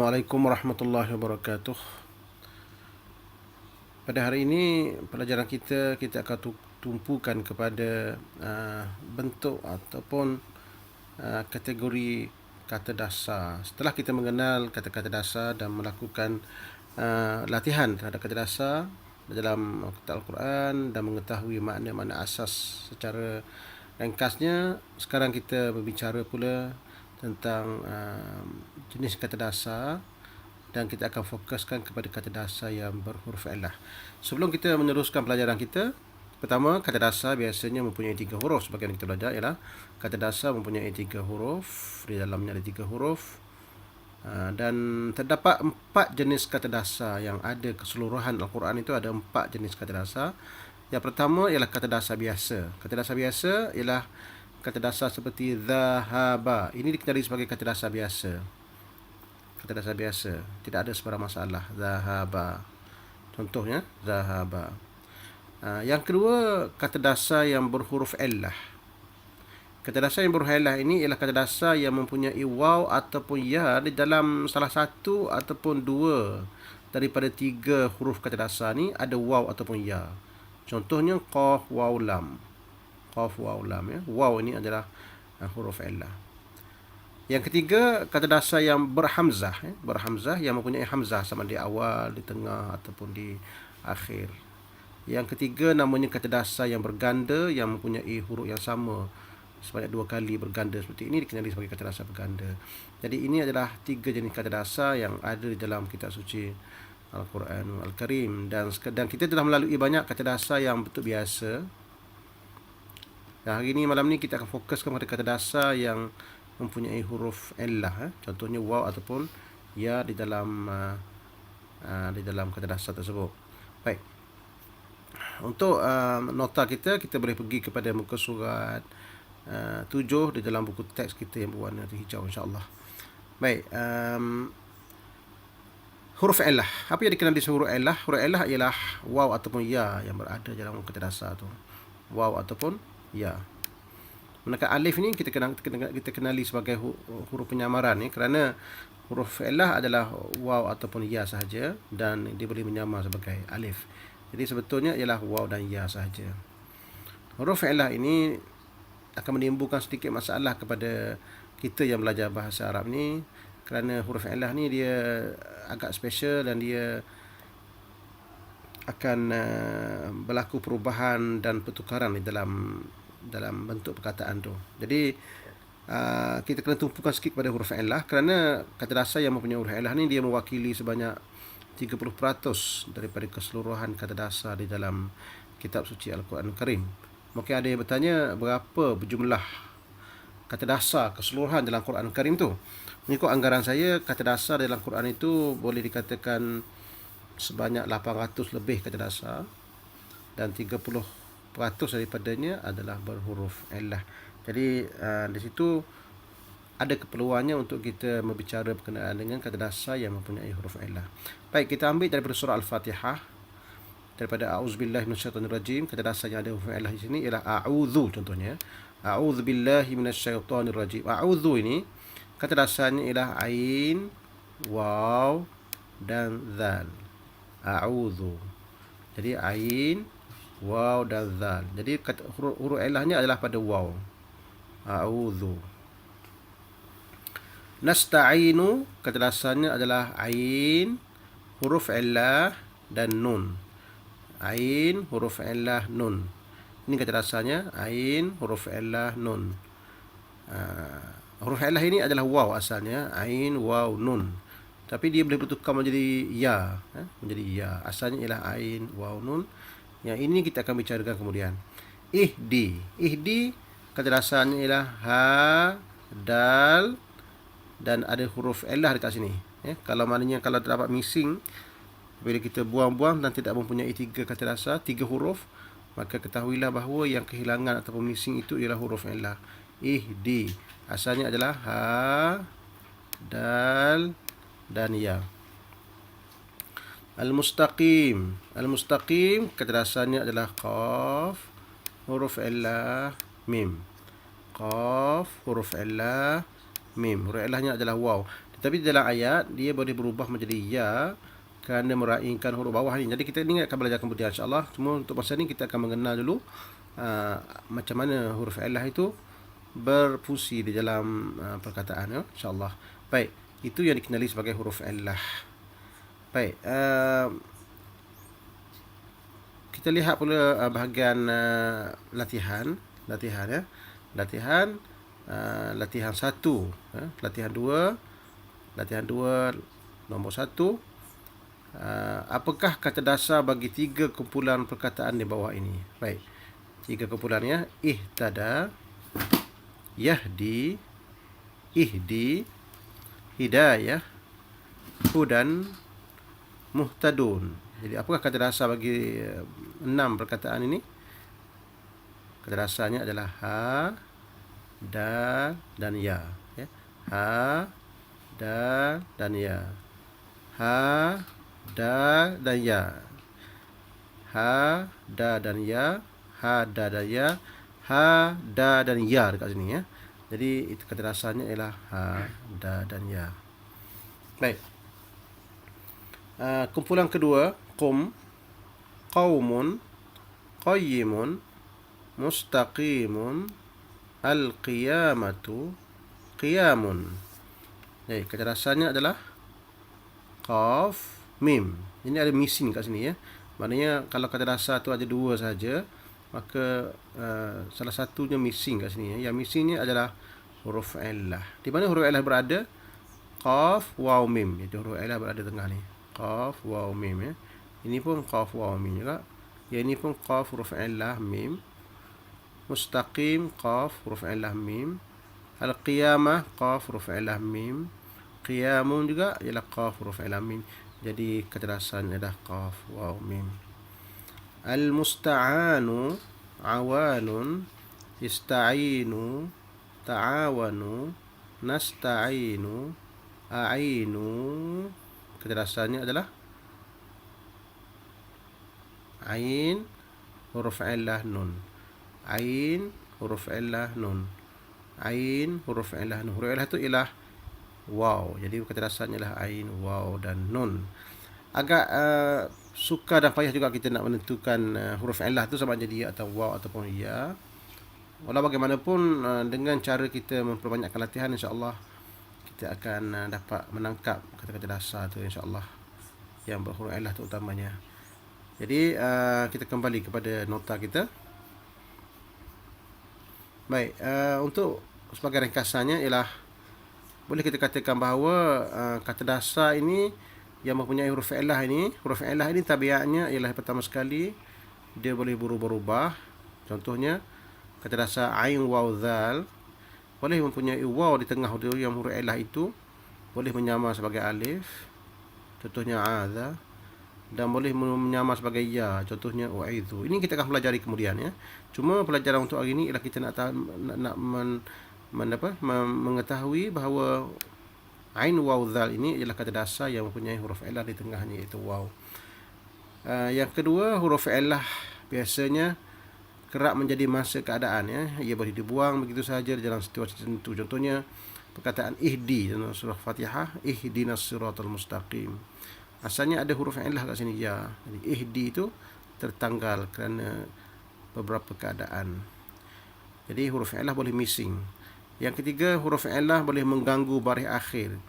Assalamualaikum warahmatullahi wabarakatuh. Pada hari ini pelajaran kita akan tumpukan kepada bentuk ataupun kategori kata dasar. Setelah kita mengenal kata-kata dasar dan melakukan latihan terhadap kata dasar dalam Al-Quran dan mengetahui makna-makna asas secara ringkasnya, sekarang kita berbicara pula tentang jenis kata dasar dan kita akan fokuskan kepada kata dasar yang berhuruf ilah. Sebelum kita meneruskan pelajaran kita, pertama, kata dasar biasanya mempunyai 3 huruf. Sebagai yang kita belajar ialah kata dasar mempunyai 3 huruf, di dalamnya ada 3 huruf. Dan terdapat 4 jenis kata dasar yang ada keseluruhan Al-Quran. Itu ada 4 jenis kata dasar. Yang pertama ialah kata dasar biasa. Kata dasar biasa ialah kata dasar seperti zahaba. Ini dikenali sebagai kata dasar biasa. Kata dasar biasa, tidak ada sebarang masalah. Zahaba, contohnya zahaba. Yang kedua, kata dasar yang berhuruf ilah. Kata dasar yang berhuruf ilah ini ialah kata dasar yang mempunyai waw ataupun ya di dalam salah satu ataupun dua daripada 3 huruf kata dasar ni ada waw ataupun ya. Contohnya qaf waw lam. Qaf waw lam, ya. Waw ini adalah huruf ilah. Yang ketiga, kata dasar yang berhamzah, berhamzah yang mempunyai hamzah sama di awal, di tengah ataupun di akhir. Yang ketiga namanya kata dasar yang berganda yang mempunyai huruf yang sama sebanyak 2 kali berganda, seperti ini dikenali sebagai kata dasar berganda. Jadi ini adalah 3 jenis kata dasar yang ada di dalam kitab suci Al-Quran Al-Karim, dan kita telah melalui banyak kata dasar yang bentuk biasa. Dan hari ini, malam ni, kita akan fokus kepada kata dasar yang mempunyai huruf ilah, contohnya waw ataupun ya di dalam kata dasar tersebut. Baik. Untuk nota kita boleh pergi kepada muka surat 7 di dalam buku teks kita yang berwarna hijau, insya-Allah. Baik. Huruf ilah. Apa yang dikenali sebagai huruf ilah? Huruf ilah ialah waw ataupun ya yang berada dalam kata dasar tu. Waw ataupun ya. Manakala alif ni kita kenali sebagai huruf penyamaran ni, kerana huruf ilah adalah waw ataupun ya sahaja dan dia boleh menyamar sebagai alif. Jadi sebetulnya ialah waw dan ya sahaja. Huruf ilah ini akan menimbulkan sedikit masalah kepada kita yang belajar bahasa Arab ni, kerana huruf ilah ni dia agak special dan dia akan berlaku perubahan dan pertukaran di dalam bentuk perkataan tu. Jadi kita kena tumpukan sikit pada huruf ilah, kerana kata dasar yang mempunyai huruf ilah ni dia mewakili sebanyak 30% daripada keseluruhan kata dasar di dalam kitab suci Al-Quran Al-Karim. Mungkin ada yang bertanya, berapa berjumlah kata dasar keseluruhan dalam Quran Al-Karim tu? Mengikut anggaran saya, kata dasar dalam Quran itu boleh dikatakan sebanyak 800 lebih kata dasar, dan 30% daripadanya adalah berhuruf ilah. Jadi di situ ada keperluannya untuk kita berbicara berkenaan dengan kata dasar yang mempunyai huruf ilah. Baik, kita ambil daripada surah Al-Fatihah, daripada a'udzubillahi minasyaitonirrajim. Kata dasar yang ada huruf ilah di sini ialah a'udzu, contohnya a'udzubillahi minasyaitonirrajim. A'udzu ini kata dasarnya ialah ain, waw dan zal. A'udzu. Jadi ain, waw dan zal. Jadi huruf ilahnya adalah pada waw. A'udzu. Nasta'inu, kata dasarnya adalah ain, huruf ilah dan nun. Ain, huruf ilah, nun. Ini kata dasarnya, ain, huruf ilah, nun. Huruf ilah ini adalah waw asalnya, ain, waw, nun. Tapi dia boleh bertukar menjadi ya, menjadi ya. Asalnya ialah ain, waw, nun. Yang ini kita akan bicarakan kemudian. Ihdi. Ihdi kata dasarnya ialah ha, dal dan ada huruf ilah dekat sini. Kalau maknanya kalau terdapat missing, bila kita buang-buang dan tidak mempunyai 3 kata dasar, 3 huruf, maka ketahuilah bahawa yang kehilangan ataupun missing itu ialah huruf ilah. Ihdi. Asalnya adalah ha, dal dan ya. Al-mustaqim. Al-mustaqim kata dasarnya adalah qaf, huruf ilah, mim. Qaf, huruf ilah, mim. Huruf ilahnya adalah waw. Tetapi dalam ayat dia boleh berubah menjadi ya kerana meraihkan huruf bawah ni. Jadi kita ni akan belajar kemudian insya-Allah. Cuma untuk masa ni kita akan mengenal dulu macam mana huruf illah itu berfungsi di dalam perkataan ya, insya-Allah. Baik, itu yang dikenali sebagai huruf illah. Baik, kita lihat pula bahagian latihan ya. Latihan 1, latihan 2 nombor 1. Apakah kata dasar bagi 3 kumpulan perkataan di bawah ini? Baik, 3 kumpulannya: ihtada, yahdi, ihdi, hidayah, hudan, muhtadun. Jadi apakah kata dasar bagi 6 perkataan ini? Kata dasarnya adalah ha, da, dan ya. Ha, da, dan ya. Ha, da, dan ya. Ha, da, dan ya. Ha, da, dan ya. Ha, da, dan ya dekat sini ya. Jadi itu kata dasarnya ialah ha, da, dan ya. Baik. Kumpulan kedua, qum, qaumun, qayyimun, mustaqimun, al-qiyamatu, qiyamun. Jadi kata dasarnya adalah qaf, mim. Ini ada missing kat sini ya. Maknanya kalau kata dasar tu ada 2 saja, maka salah satunya missing kat sini ya. Yang missingnya adalah huruf illah. Di mana huruf illah berada? Qaf, waw, mim. Jadi huruf illah berada tengah ni. Qaf, waw, mim ya. Ini pun qaf, waw, mim juga. Yang ini pun qaf, huruf illah, mim. Mustaqim, qaf, huruf illah, mim. Al-qiyamah, qaf, huruf illah, mim. Qiyamun juga ialah qaf, huruf illah, mim. Jadi kata dasarnya adalah qaf, waw, mim. Al-musta'anu, awanun, ista'inu, ta'awanu, nasta'inu, a'inu. Kata dasarnya adalah ain, huruf illah, nun. Ain, huruf illah, nun. Ain, huruf illah, nun. Huruf illah itu ialah waw. Jadi kata dasarnya adalah ain, waw, dan nun. Agak sukar dan payah juga kita nak menentukan huruf illah tu sama ada dia atau waw ataupun ya. Walau bagaimanapun dengan cara kita memperbanyakkan latihan, insya-Allah kita akan dapat menangkap kata-kata dasar tu insya-Allah yang berhuruf illah tu utamanya. Jadi kita kembali kepada nota kita. Baik, untuk sebagai ringkasannya ialah boleh kita katakan bahawa kata dasar ini yang mempunyai huruf illah ini tabiatnya ialah pertama sekali dia boleh berubah-ubah. Contohnya kata dasar ain, waw, zal boleh mempunyai waw di tengah dia yang huruf illah itu, boleh menyamar sebagai alif, contohnya adza, dan boleh menyamar sebagai ya, contohnya u'idzu. Ini kita akan pelajari kemudian ya. Cuma pelajaran untuk hari ini ialah kita nak mengetahui bahawa ain, waw, zal ini ialah kata dasar yang mempunyai huruf illah di tengahnya, iaitu waw. Yang kedua, huruf illah biasanya kerap menjadi masa keadaan ya. Ia boleh dibuang begitu saja dalam situasi tertentu. Contohnya perkataan ihdi dalam surah Fatihah, ihdinas siratal mustaqim. Asalnya ada huruf illah kat sini ya. Jadi ihdi itu tertanggal kerana beberapa keadaan. Jadi huruf illah boleh missing. Yang ketiga, huruf illah boleh mengganggu baris akhir.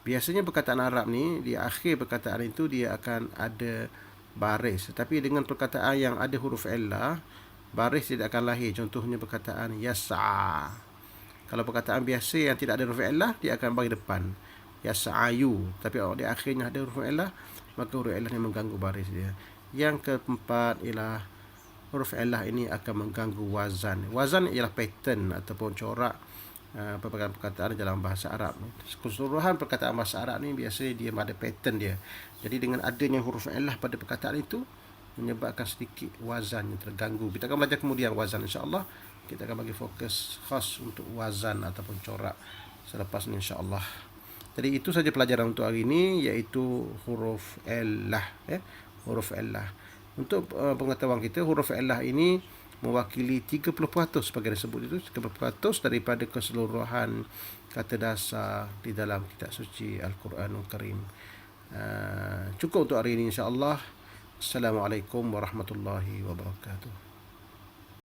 Biasanya perkataan Arab ni di akhir perkataan itu dia akan ada baris. Tetapi dengan perkataan yang ada huruf illah, baris tidak akan lahir. Contohnya perkataan yas'a. Kalau perkataan biasa yang tidak ada huruf illah, dia akan bagi depan yas'ayu. Tapi di akhirnya ada huruf illah, maka huruf illah ni mengganggu baris dia. Yang keempat ialah huruf illah ini akan mengganggu wazan. Wazan ialah pattern ataupun corak perkataan dalam bahasa Arab. Keseluruhan perkataan bahasa Arab ni biasanya dia ada pattern dia. Jadi dengan adanya huruf illah pada perkataan itu menyebabkan sedikit wazan yang terganggu. Kita akan belajar kemudian wazan, insya-Allah. Kita akan bagi fokus khas untuk wazan ataupun corak selepas ini, insya-Allah. Jadi itu saja pelajaran untuk hari ini, iaitu huruf illah ya. Huruf illah. Untuk pengetahuan kita, huruf illah ini mewakili 30% sebagai disebut itu, 30% daripada keseluruhan kata dasar di dalam kitab suci Al-Quranul Karim. Cukup untuk hari ini insya-Allah. Assalamualaikum warahmatullahi wabarakatuh.